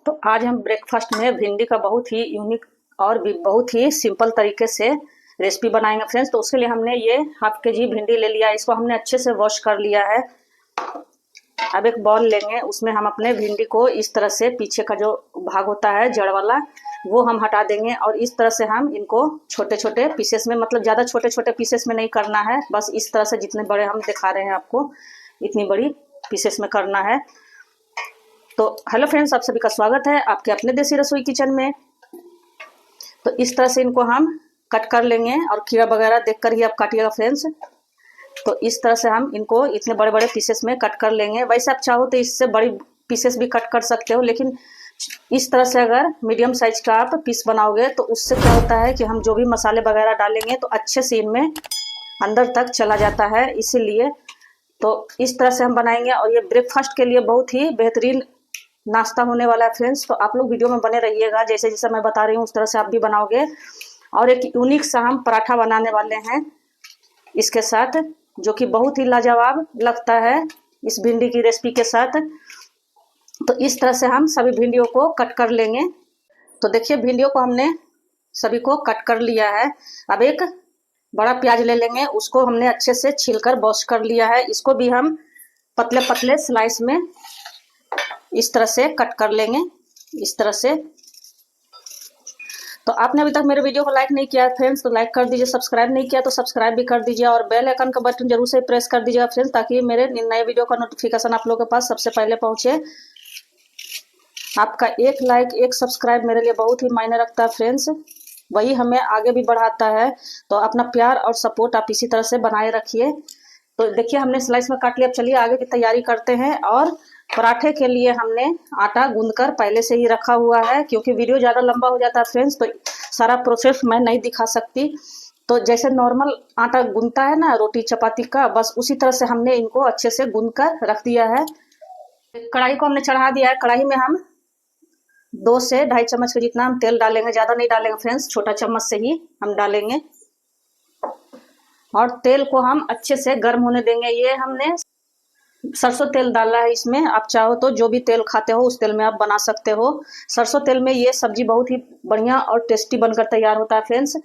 तो आज हम ब्रेकफास्ट में भिंडी का बहुत ही यूनिक और भी बहुत ही सिंपल तरीके से रेसिपी बनाएंगे फ्रेंड्स। तो उसके लिए हमने ये हाफ के जी भिंडी ले लिया है। इसको हमने अच्छे से वॉश कर लिया है। अब एक बॉल लेंगे, उसमें हम अपने भिंडी को इस तरह से पीछे का जो भाग होता है जड़ वाला वो हम हटा देंगे और इस तरह से हम इनको छोटे छोटे पीसेस में, मतलब ज़्यादा छोटे छोटे पीसेस में नहीं करना है, बस इस तरह से जितने बड़े हम दिखा रहे हैं आपको इतनी बड़ी पीसेस में करना है। तो हेलो फ्रेंड्स, आप सभी का स्वागत है आपके अपने देसी रसोई किचन में। तो इस तरह से इनको हम कट कर लेंगे और कीड़ा वगैरह देखकर ही आप काटिएगा फ्रेंड्स। तो इस तरह से हम इनको इतने बड़े बड़े पीसेस में कट कर लेंगे। वैसे आप चाहो तो इससे बड़ी पीसेस भी कट कर सकते हो, लेकिन इस तरह से अगर मीडियम साइज का आप पीस बनाओगे तो उससे क्या होता है कि हम जो भी मसाले वगैरह डालेंगे तो अच्छे से इनमें अंदर तक चला जाता है, इसीलिए तो इस तरह से हम बनाएंगे। और ये ब्रेकफास्ट के लिए बहुत ही बेहतरीन नाश्ता होने वाला है फ्रेंड्स। तो आप लोग वीडियो में बने रहिएगा, जैसे जैसे मैं बता रही हूँ उस तरह से आप भी बनाओगे। और एक यूनिक सा हम पराठा बनाने वाले हैं इसके साथ, जो कि बहुत ही लाजवाब लगता है इस भिंडी की रेसिपी के साथ। तो इस तरह से हम सभी भिंडियों को कट कर लेंगे। तो देखिए भिंडियों को हमने सभी को कट कर लिया है। अब एक बड़ा प्याज ले लेंगे, उसको हमने अच्छे से छीलकर वॉश कर लिया है। इसको भी हम पतले पतले स्लाइस में इस तरह से कट कर लेंगे, इस तरह से। तो आपने अभी तक मेरे वीडियो को लाइक नहीं किया फ्रेंड्स तो लाइक कर दीजिए, सब्सक्राइब नहीं किया तो सब्सक्राइब भी कर दीजिए और बेल आइकन का बटन जरूर से प्रेस कर दीजिएगा फ्रेंड्स, ताकि मेरे नए वीडियो का नोटिफिकेशन आप लोगों के पास सबसे पहले पहुंचे। आपका एक लाइक एक सब्सक्राइब मेरे लिए बहुत ही मायने रखता है फ्रेंड्स, वही हमें आगे भी बढ़ाता है। तो अपना प्यार और सपोर्ट आप इसी तरह से बनाए रखिए। तो देखिए हमने स्लाइस में काट लिया। अब चलिए आगे की तैयारी करते हैं। और पराठे के लिए हमने आटा गूंदकर पहले से ही रखा हुआ है, क्योंकि वीडियो ज़्यादा लंबा हो जाता है फ्रेंड्स तो सारा प्रोसेस मैं नहीं दिखा सकती। तो जैसे नॉर्मल आटा गूंदता है ना रोटी चपाती का, बस उसी तरह से हमने इनको अच्छे से गूंद कर रख दिया है। कढ़ाई को हमने चढ़ा दिया है। कढ़ाई में हम 2 से 2.5 चम्मच के जितना हम तेल डालेंगे, ज़्यादा नहीं डालेंगे फ्रेंड्स, छोटा चम्मच से ही हम डालेंगे। और तेल को हम अच्छे से गर्म होने देंगे। ये हमने सरसों तेल डाला है इसमें, आप चाहो तो जो भी तेल खाते हो उस तेल में आप बना सकते हो। सरसों तेल में ये सब्जी बहुत ही बढ़िया और टेस्टी बनकर तैयार होता है फ्रेंड्स।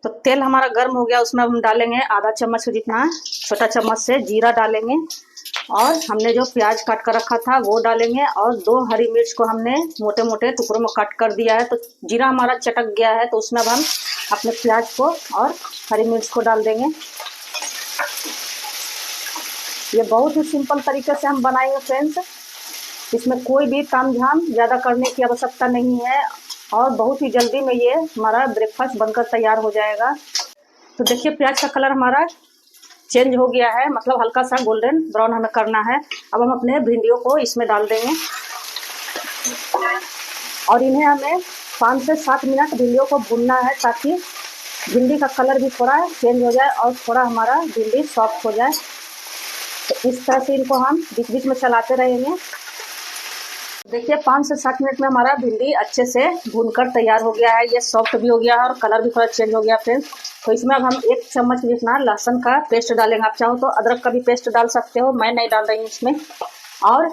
तो तेल हमारा गर्म हो गया, उसमें हम डालेंगे आधा चम्मच के जितना छोटा चम्मच से जीरा डालेंगे। और हमने जो प्याज काट कर रखा था वो डालेंगे और 2 हरी मिर्च को हमने मोटे मोटे टुकड़ों में काट कर दिया है। तो जीरा हमारा चटक गया है, तो उसमें अब हम अपने प्याज को और हरी मिर्च को डाल देंगे। ये बहुत ही सिंपल तरीके से हम बनाएंगे फ्रेंड्स, इसमें कोई भी तामझाम ज़्यादा करने की आवश्यकता नहीं है और बहुत ही जल्दी में ये हमारा ब्रेकफास्ट बनकर तैयार हो जाएगा। तो देखिए प्याज का कलर हमारा चेंज हो गया है, मतलब हल्का सा गोल्डन ब्राउन हमें करना है। अब हम अपने भिंडियों को इसमें डाल देंगे और इन्हें हमें 5 से 7 मिनट भिंडियों को भूनना है, ताकि भिंडी का कलर भी थोड़ा चेंज हो जाए और थोड़ा हमारा भिंडी सॉफ्ट हो जाए। तो इस तरह से इनको हम बीच बीच में चलाते रहेंगे। देखिए 5 से 7 मिनट में हमारा भिंडी अच्छे से भूनकर तैयार हो गया है। ये सॉफ्ट भी हो गया है और कलर भी थोड़ा चेंज हो गया फ्रेंड्स। तो इसमें अब हम 1 चम्मच जितना लहसुन का पेस्ट डालेंगे। आप चाहो तो अदरक का भी पेस्ट डाल सकते हो, मैं नहीं डाल रही हूँ इसमें। और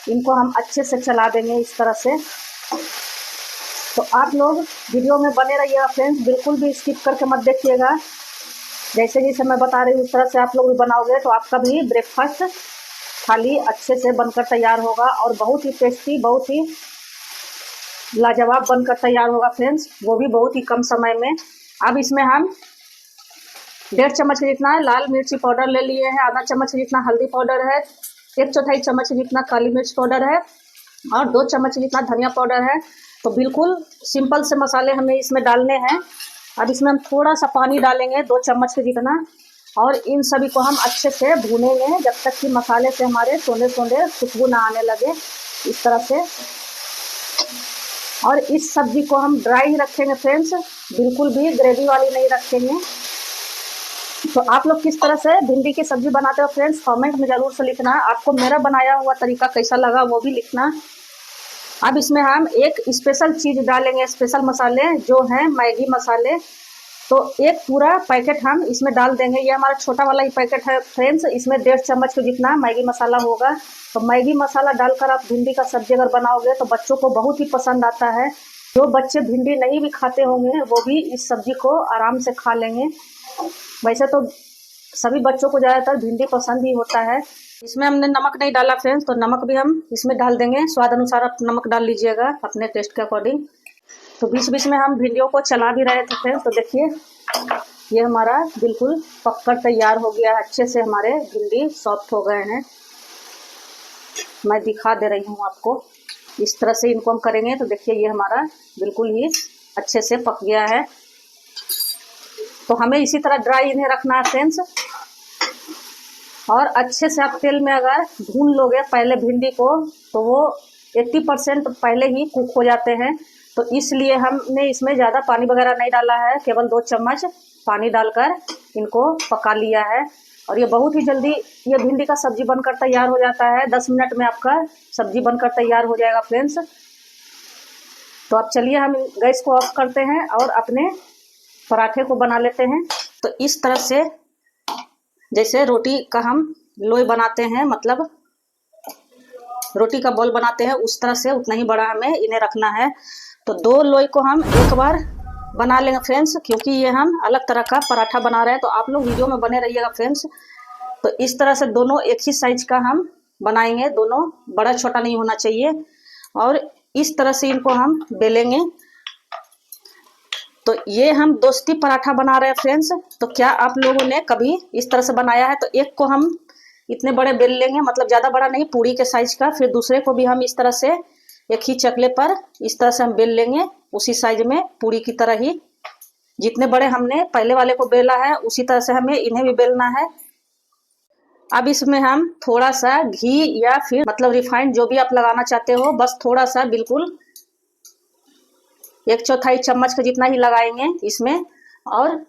इनको हम अच्छे से चला देंगे इस तरह से। तो आप लोग वीडियो में बने रहिएगा फ्रेंड्स, बिल्कुल भी स्किप करके मत देखिएगा। जैसे जैसे मैं बता रही हूँ उस तरह से आप लोग भी बनाओगे तो आपका भी ब्रेकफास्ट थाली अच्छे से बनकर तैयार होगा और बहुत ही टेस्टी, बहुत ही लाजवाब बनकर तैयार होगा फ्रेंड्स, वो भी बहुत ही कम समय में। अब इसमें हम 1.5 चम्मच के जितना लाल मिर्ची पाउडर ले लिए हैं, आधा चम्मच के जितना हल्दी पाउडर है, 1/4 चम्मच के जितना काली मिर्च पाउडर है और 2 चम्मच के जितना धनिया पाउडर है। तो बिल्कुल सिंपल से मसाले हमें इसमें डालने हैं। अब इसमें हम थोड़ा सा पानी डालेंगे 2 चम्मच के जितना और इन सभी को हम अच्छे से भूनेंगे जब तक कि मसाले से हमारे सोंदे सोंदे खुशबू ना आने लगे, इस तरह से। और इस सब्जी को हम ड्राई ही रखेंगे फ्रेंड्स, बिल्कुल भी ग्रेवी वाली नहीं रखेंगे। तो आप लोग किस तरह से भिंडी की सब्जी बनाते हो फ्रेंड्स, कमेंट में ज़रूर से लिखना। आपको मेरा बनाया हुआ तरीका कैसा लगा वो भी लिखना। अब इसमें हम एक स्पेशल चीज़ डालेंगे, स्पेशल मसाले जो हैं मैगी मसाले। तो एक पूरा पैकेट हम इसमें डाल देंगे। ये हमारा छोटा वाला ही पैकेट है फ्रेंड्स, इसमें 1.5 चम्मच के जितना मैगी मसाला होगा। तो मैगी मसाला डालकर आप भिंडी का सब्जी अगर बनाओगे तो बच्चों को बहुत ही पसंद आता है। जो बच्चे भिंडी नहीं भी खाते होंगे वो भी इस सब्जी को आराम से खा लेंगे। वैसे तो सभी बच्चों को ज़्यादातर भिंडी पसंद ही होता है। इसमें हमने नमक नहीं डाला फ्रेंड्स, तो नमक भी हम इसमें डाल देंगे। स्वाद अनुसार आप नमक डाल लीजिएगा अपने टेस्ट के अकॉर्डिंग। तो बीच बीच में हम भिंडियों को चला भी रहे थे फ्रेंड्स। तो देखिए ये हमारा बिल्कुल पककर तैयार हो गया है। अच्छे से हमारे भिंडी सॉफ्ट हो गए हैं। मैं दिखा दे रही हूँ आपको, इस तरह से इनको हम करेंगे तो देखिए ये हमारा बिल्कुल ही अच्छे से पक गया है। तो हमें इसी तरह ड्राई इन्हें रखना है फ्रेंड्स। और अच्छे से आप तेल में अगर भून लोगे पहले भिंडी को तो वो 80% पहले ही कुक हो जाते हैं। तो इसलिए हमने इसमें ज़्यादा पानी वगैरह नहीं डाला है, केवल 2 चम्मच पानी डालकर इनको पका लिया है। और ये बहुत ही जल्दी ये भिंडी का सब्जी बनकर तैयार हो जाता है। 10 मिनट में आपका सब्जी बनकर तैयार हो जाएगा फ्रेंड्स। तो अब चलिए हम गैस को ऑफ करते हैं और अपने पराठे को बना लेते हैं। तो इस तरह से जैसे रोटी का हम लोई बनाते हैं, मतलब रोटी का बॉल बनाते हैं, उस तरह से उतना ही बड़ा हमें इन्हें रखना है। तो 2 लोई को हम एक बार बना लेंगे फ्रेंड्स, क्योंकि ये हम अलग तरह का पराठा बना रहे हैं। तो आप लोग वीडियो में बने रहिएगा फ्रेंड्स। तो इस तरह से दोनों एक ही साइज का हम बनाएंगे, दोनों बड़ा छोटा नहीं होना चाहिए। और इस तरह से इनको हम बेलेंगे। तो ये हम दोस्ती पराठा बना रहे हैं फ्रेंड्स। तो क्या आप लोगों ने कभी इस तरह से बनाया है? तो एक को हम इतने बड़े बेल लेंगे, मतलब ज़्यादा बड़ा नहीं, पूरी के साइज का। फिर दूसरे को भी हम इस तरह से एक ही चकले पर इस तरह से हम बेल लेंगे, उसी साइज में पूरी की तरह ही। जितने बड़े हमने पहले वाले को बेला है उसी तरह से हमें इन्हें भी बेलना है। अब इसमें हम थोड़ा सा घी या फिर मतलब रिफाइंड जो भी आप लगाना चाहते हो, बस थोड़ा सा बिल्कुल 1/4 चम्मच का जितना ही लगाएंगे इसमें। और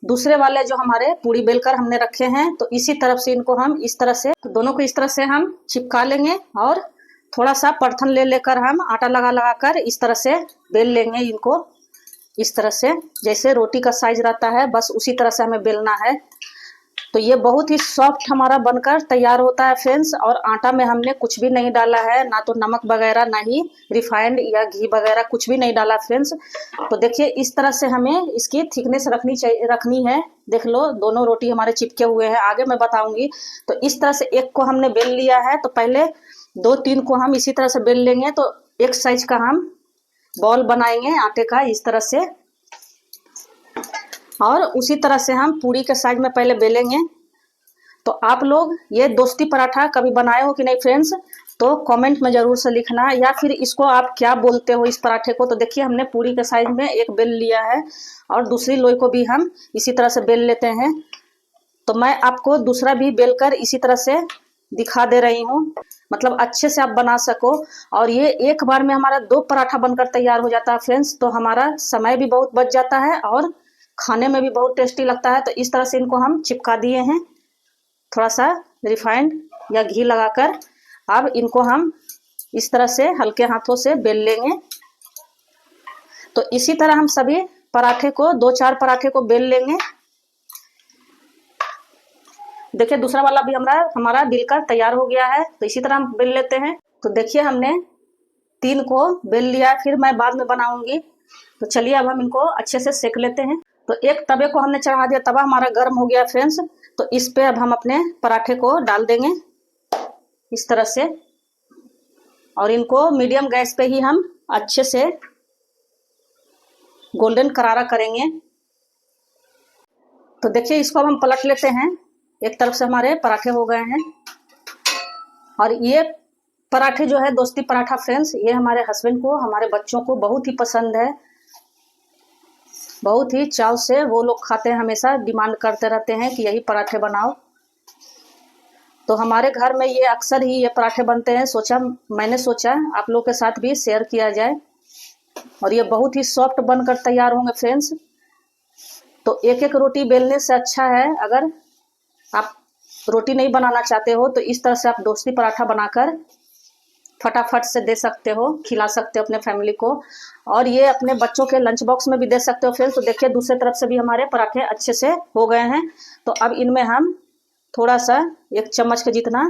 दूसरे वाले जो हमारे पूरी बेलकर हमने रखे हैं तो इसी तरफ से इनको हम इस तरह से दोनों को इस तरह से हम चिपका लेंगे। और थोड़ा सा परथन ले लेकर हम आटा लगा लगा कर इस तरह से बेल लेंगे इनको, इस तरह से जैसे रोटी का साइज रहता है, बस उसी तरह से हमें बेलना है। तो ये बहुत ही सॉफ्ट हमारा बनकर तैयार होता है फ्रेंड्स। और आटा में हमने कुछ भी नहीं डाला है, ना तो नमक वगैरह, ना ही रिफाइंड या घी वगैरह कुछ भी नहीं डाला फ्रेंड्स। तो देखिए इस तरह से हमें इसकी थिकनेस रखनी है। देख लो दोनों रोटी हमारे चिपके हुए हैं, आगे मैं बताऊंगी। तो इस तरह से एक को हमने बेल लिया है, तो पहले 2-3 को हम इसी तरह से बेल लेंगे। तो एक साइज का हम बॉल बनाएंगे आटे का इस तरह से। और उसी तरह से हम पूरी के साइज में पहले बेलेंगे। तो आप लोग ये दोस्ती पराठा कभी बनाए हो कि नहीं फ्रेंड्स? तो कमेंट में ज़रूर से लिखना, या फिर इसको आप क्या बोलते हो इस पराठे को। तो देखिए हमने पूरी के साइज में एक बेल लिया है और दूसरी लोई को भी हम इसी तरह से बेल लेते हैं। तो मैं आपको दूसरा भी बेलकर इसी तरह से दिखा दे रही हूँ, मतलब अच्छे से आप बना सको। और ये एक बार में हमारा 2 पराठा बनकर तैयार हो जाता है फ्रेंड्स। तो हमारा समय भी बहुत बच जाता है और खाने में भी बहुत टेस्टी लगता है। तो इस तरह से इनको हम चिपका दिए हैं, थोड़ा सा रिफाइंड या घी लगाकर। अब इनको हम इस तरह से हल्के हाथों से बेल लेंगे। तो इसी तरह हम सभी पराठे को 2-4 पराठे को बेल लेंगे। देखिए दूसरा वाला भी हमारा बेलकर तैयार हो गया है। तो इसी तरह हम बेल लेते हैं। तो देखिए हमने 3 को बेल लिया, फिर मैं बाद में बनाऊंगी। तो चलिए अब हम इनको अच्छे से सेक लेते हैं। तो एक तवे को हमने चढ़ा दिया, तवा हमारा गर्म हो गया फ्रेंड्स। तो इस पे अब हम अपने पराठे को डाल देंगे इस तरह से। और इनको मीडियम गैस पे ही हम अच्छे से गोल्डन करारा करेंगे। तो देखिए इसको अब हम पलट लेते हैं। एक तरफ से हमारे पराठे हो गए हैं। और ये पराठे जो है दोस्ती पराठा फ्रेंड्स, ये हमारे हस्बैंड को, हमारे बच्चों को बहुत ही पसंद है। बहुत ही चाव से वो लोग खाते हैं, हमेशा डिमांड करते रहते हैं कि यही पराठे बनाओ। तो हमारे घर में ये अक्सर ही ये पराठे बनते हैं। मैंने सोचा आप लोग के साथ भी शेयर किया जाए। और ये बहुत ही सॉफ्ट बनकर तैयार होंगे फ्रेंड्स। तो एक एक रोटी बेलने से अच्छा है, अगर आप रोटी नहीं बनाना चाहते हो तो इस तरह से आप दोस्ती पराठा बनाकर फटाफट से दे सकते हो, खिला सकते हो अपने फैमिली को, और ये अपने बच्चों के लंच बॉक्स में भी दे सकते हो फ्रेंड्स। तो देखिए दूसरे तरफ से भी हमारे पराठे अच्छे से हो गए हैं। तो अब इनमें हम थोड़ा सा 1 चम्मच के जितना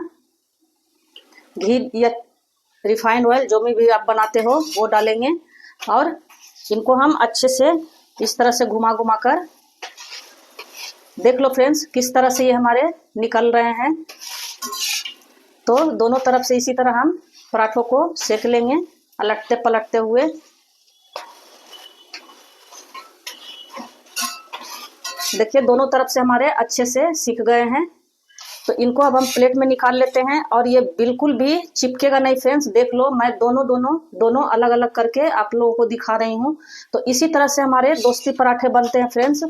घी या रिफाइंड ऑयल जो भी आप बनाते हो वो डालेंगे, और इनको हम अच्छे से इस तरह से घुमा घुमा कर, देख लो फ्रेंड्स किस तरह से ये हमारे निकल रहे हैं। तो दोनों तरफ से इसी तरह हम पराठों को सेक लेंगे अलटते पलटते हुए। देखिए दोनों तरफ से हमारे अच्छे से सिक गए हैं। तो इनको अब हम प्लेट में निकाल लेते हैं, और ये बिल्कुल भी चिपकेगा नहीं फ्रेंड्स। देख लो मैं दोनों अलग अलग करके आप लोगों को दिखा रही हूँ। तो इसी तरह से हमारे दोस्ती पराठे बनते हैं फ्रेंड्स।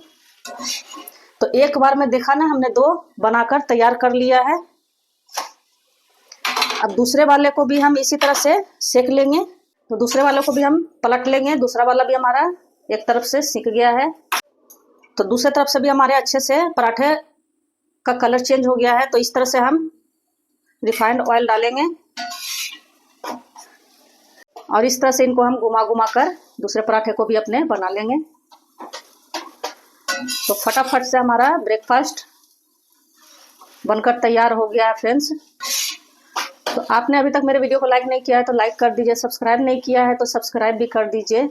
तो एक बार में देखा ना, हमने 2 बनाकर तैयार कर लिया है। अब दूसरे वाले को भी हम इसी तरह से सेक लेंगे। तो दूसरे वाले को भी हम पलट लेंगे। दूसरा वाला भी हमारा एक तरफ से सिक गया है। तो दूसरे तरफ से भी हमारे अच्छे से पराठे का कलर चेंज हो गया है। तो इस तरह से हम रिफाइंड ऑयल डालेंगे, और इस तरह से इनको हम घुमा घुमा कर दूसरे पराठे को भी अपने बना लेंगे। तो फटाफट से हमारा ब्रेकफास्ट बनकर तैयार हो गया है फ्रेंड्स। तो आपने अभी तक मेरे वीडियो को लाइक नहीं किया है तो लाइक कर दीजिए, सब्सक्राइब नहीं किया है तो सब्सक्राइब भी कर दीजिए।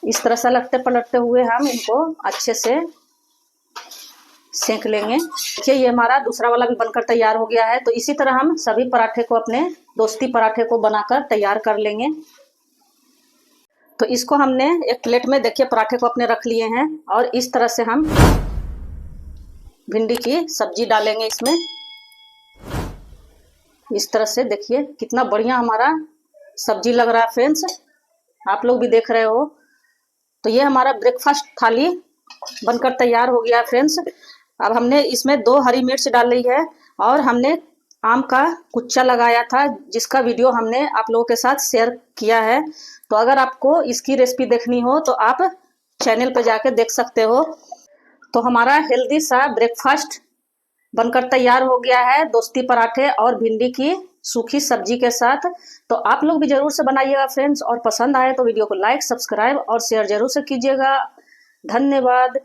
इस तरह से लगते पलटते हुए हम इनको अच्छे से सेंक लेंगे। देखिए ये हमारा दूसरा वाला भी बनकर तैयार हो गया है। तो इसी तरह हम सभी पराठे को, अपने दोस्ती पराठे को बनाकर तैयार कर लेंगे। तो इसको हमने एक प्लेट में, देखिए पराठे को अपने रख लिए हैं, और इस तरह से हम भिंडी की सब्जी डालेंगे इसमें। इस तरह से देखिए कितना बढ़िया हमारा सब्जी लग रहा है फ्रेंड्स, आप लोग भी देख रहे हो। तो ये हमारा ब्रेकफास्ट थाली बनकर तैयार हो गया है फ्रेंड्स। अब हमने इसमें 2 हरी मिर्च डाल ली है, और हमने आम का कुच्चा लगाया था जिसका वीडियो हमने आप लोगों के साथ शेयर किया है। तो अगर आपको इसकी रेसिपी देखनी हो तो आप चैनल पर जाके देख सकते हो। तो हमारा हेल्दी सा ब्रेकफास्ट बनकर तैयार हो गया है, दोस्ती पराठे और भिंडी की सूखी सब्जी के साथ। तो आप लोग भी जरूर से बनाइएगा फ्रेंड्स, और पसंद आए तो वीडियो को लाइक, सब्सक्राइब और शेयर जरूर से कीजिएगा। धन्यवाद।